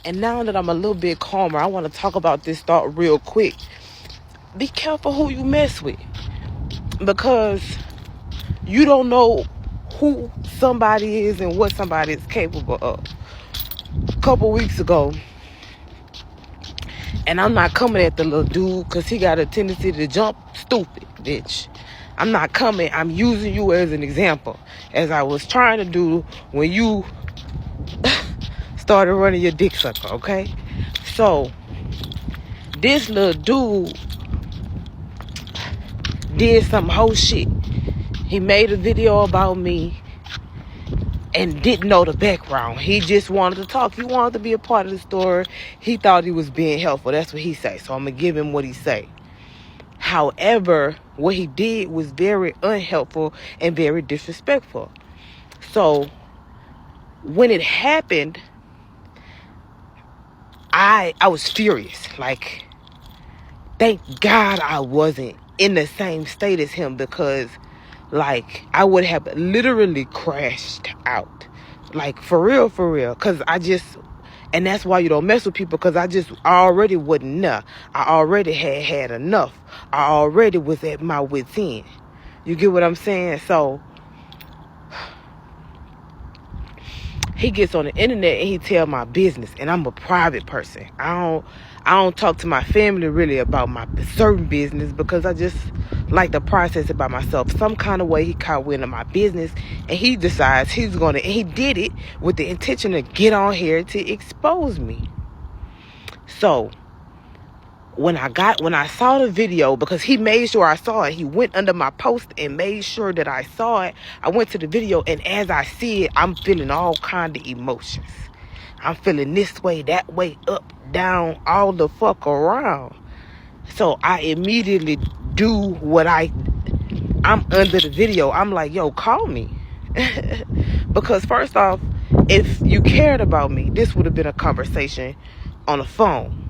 And now that I'm a little bit calmer, I want to talk about this thought real quick. Be careful who you mess with, because you don't know who somebody is and what somebody is capable of. A couple weeks ago, and I'm not coming at the little dude because he got a tendency to jump stupid, bitch. I'm not coming. I'm using you as an example, as I was trying to do when you started running your dick sucker, okay? So, this little dude did some whole shit. He made a video about me and didn't know the background. He just wanted to talk. He wanted to be a part of the story. He thought he was being helpful. That's what he say. So I'm going to give him what he say. However, what he did was very unhelpful and very disrespectful. So when it happened, I was furious. Like, thank God I wasn't in the same state as him, because like I would have literally crashed out. Like, for real. Because and that's why you don't mess with people, because I already wasn't enough. I already had enough. I already was at my wit's end. You get what I'm saying? So he gets on the internet and he tell my business, and I'm a private person. I don't talk to my family really about my certain business, because I just like to process it by myself. Some kind of way he caught wind of my business, and he decides and he did it with the intention to get on here to expose me. So when I saw the video, because he made sure I saw it, he went under my post and made sure that I saw it. I went to the video, and as I see it, I'm feeling all kind of emotions. I'm feeling this way, that way, up, down, all the fuck around. So I immediately do what I'm under the video. I'm like, yo, call me. Because first off, if you cared about me, this would have been a conversation on the phone.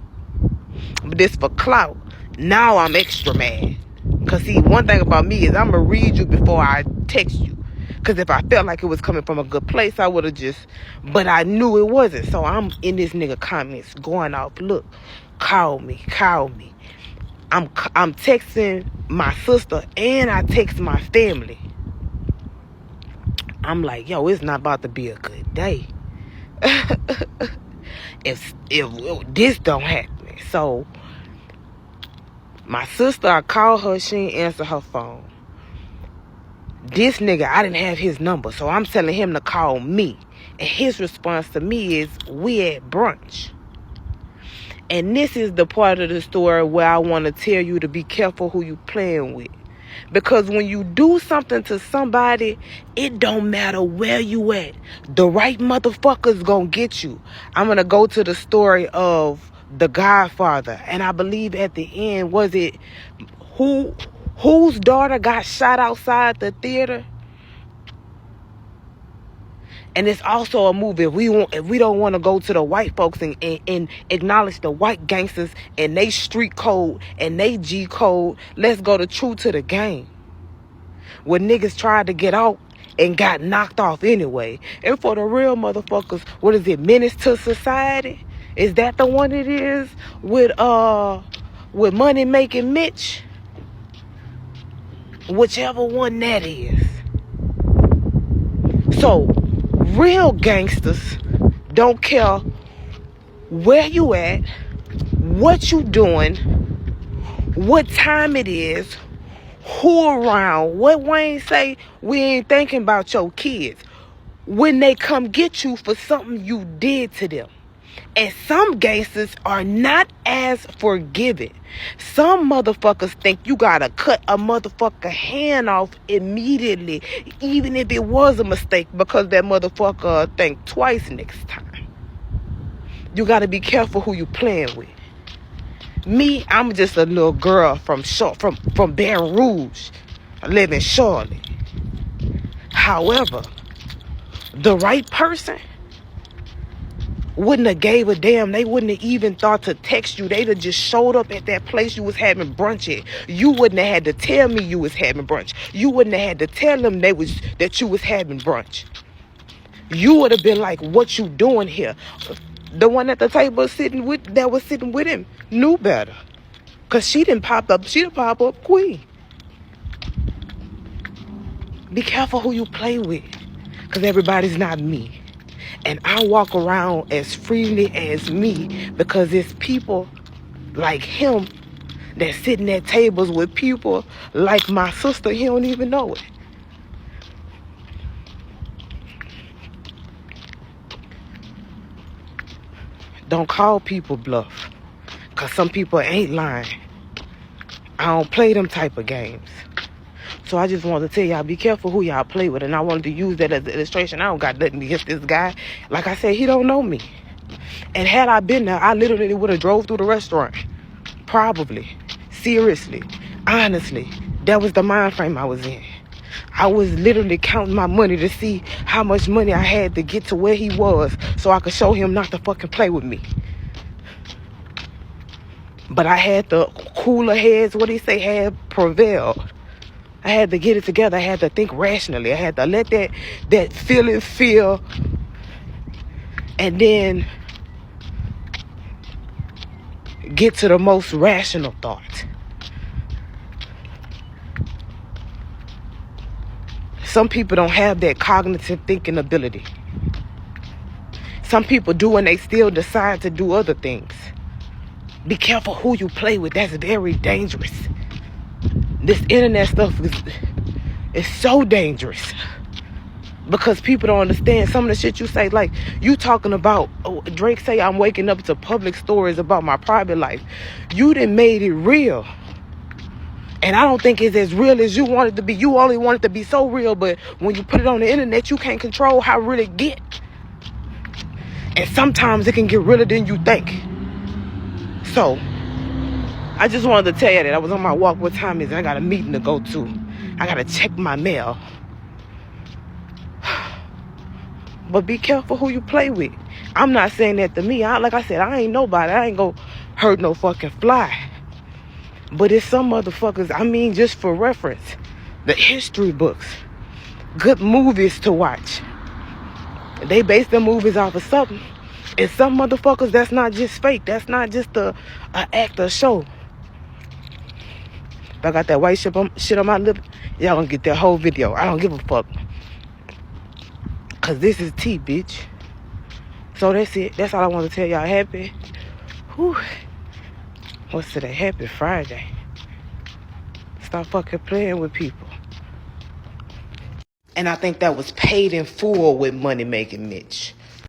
But this for clout. Now I'm extra mad. Because see, one thing about me is I'm going to read you before I text you. Because if I felt like it was coming from a good place, I would have but I knew it wasn't. So I'm in this nigga comments going off, look, call me. I'm texting my sister, and I text my family. I'm like, yo, it's not about to be a good day. if this don't happen. So my sister, I called her, she didn't answer her phone. This nigga, I didn't have his number, so I'm telling him to call me. And his response to me is, we at brunch. And this is the part of the story where I want to tell you to be careful who you playing with. Because when you do something to somebody, it don't matter where you at. The right motherfucker's gonna get you. I'm gonna go to the story of The Godfather. And I believe at the end, was it whose daughter got shot outside the theater? And it's also a movie. If we don't want to go to the white folks and acknowledge the white gangsters and they street code and they G code, let's go to True to the Game, where niggas tried to get out and got knocked off anyway. And for the real motherfuckers, what is it, Menace to Society? Is that the one it is with Money Making Mitch? Whichever one that is. So real gangsters don't care where you at, what you doing, what time it is, who around. What Wayne say, we ain't thinking about your kids when they come get you for something you did to them. And some gangsters are not as forgiving. Some motherfuckers think you gotta cut a motherfucker hand off immediately, even if it was a mistake, because that motherfucker think twice next time. You gotta be careful who you playing with. Me, I'm just a little girl from Baton Rouge. I live in Charlotte. However, the right person wouldn't have gave a damn. They wouldn't have even thought to text you. They'd have just showed up at that place you was having brunch at. You wouldn't have had to tell me you was having brunch. You wouldn't have had to tell them that you was having brunch. You would have been like, what you doing here? the one at the table that was sitting with him knew better. Because she didn't pop up queen. Be careful who you play with. Because everybody's not me. And I walk around as freely as me because it's people like him that's sitting at tables with people like my sister. He don't even know it. Don't call people bluff. Because some people ain't lying. I don't play them type of games. So I just wanted to tell y'all, be careful who y'all play with. And I wanted to use that as an illustration. I don't got nothing against this guy. Like I said, he don't know me. And had I been there, I literally would have drove through the restaurant. Probably. Seriously. Honestly. That was the mind frame I was in. I was literally counting my money to see how much money I had to get to where he was so I could show him not to fucking play with me. But I had the cooler heads, what he say, had prevailed. I had to get it together. I had to think rationally. I had to let that feeling feel and then get to the most rational thought. Some people don't have that cognitive thinking ability. Some people do and they still decide to do other things. Be careful who you play with. That's very dangerous. This internet stuff is so dangerous. Because people don't understand some of the shit you say. Like, you talking about, Drake say I'm waking up to public stories about my private life. You done made it real. And I don't think it's as real as you want it to be. You only want it to be so real, but when you put it on the internet, you can't control how real it get. And sometimes it can get realer than you think. So, I just wanted to tell you that I was on my walk. What time is it? I got a meeting to go to. I got to check my mail. But be careful who you play with. I'm not saying that to me. Like I said, I ain't nobody. I ain't gonna hurt no fucking fly. But it's some motherfuckers, I mean, just for reference, the history books, good movies to watch. They base their movies off of something. And some motherfuckers, that's not just fake. That's not just a act or show. If I got that white shit on my lip, y'all gonna get that whole video. I don't give a fuck. Cause this is tea, bitch. So that's it. That's all I want to tell y'all. Happy. Whew. What's today? Happy Friday. Stop fucking playing with people. And I think that was paid in full with Money Making Mitch.